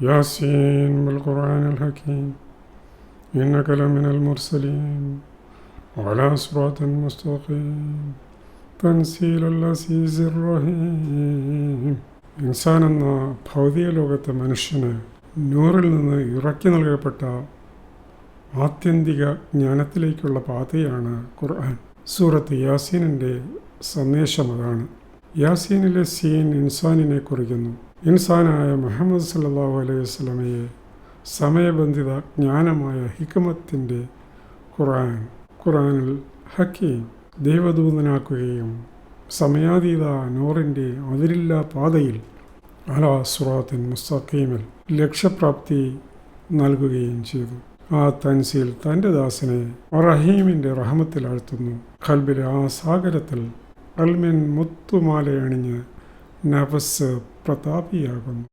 യാസീൻ വൽ ഖുർആനിൽ ഹകീം ഇന്നക ലമിനൽ മുർസലീൻ വഅലാ സിറാത്തിൻ മുസ്തഖീം തൻസീലുൽ അസീസിർ റഹീം. ഇൻസാൻ എന്ന ഭൗതിക ലോകത്തെ മനുഷ്യന് നൂറിൽ നിന്ന് ഇറക്കി നൽകപ്പെട്ട ആത്യന്തിക ജ്ഞാനത്തിലേക്കുള്ള പാതയാണ് ഖുർആൻ. സൂറത്ത് യാസീനിൻ്റെ സന്ദേശം അതാണ്. യാസീനിലെ സീൻ ഇൻസാനിനെ കുറിക്കുന്നു. ഇൻസാനായ മുഹമ്മദ് സല്ലല്ലാഹു അലൈഹി വസല്ലമയെ സമയബന്ധിത ജ്ഞാനമായ ഹിക്മത്തിൻ്റെ ഖുർആനിൽ ഹക്കീം ദൈവദൂതനാക്കുകയും സമയാതീത നൂറിൻ്റെ അതിരില്ലാ പാതയിൽ അലാ സിറാത്തിൻ മുസ്തഖീമിൽ ലക്ഷ്യപ്രാപ്തി നൽകുകയും ചെയ്തു. ആ തൻസീൽ തൻ്റെ ദാസനെ റഹീമിൻ്റെ റഹമത്തിൽ ആഴ്ത്തുന്നു. ഖൽബിലെ ആ സാഗരത്തിൽ അൽമിൻ മുത്തുമാലയണിഞ്ഞ് നഫസ് പ്രതാപിയാകുന്നു.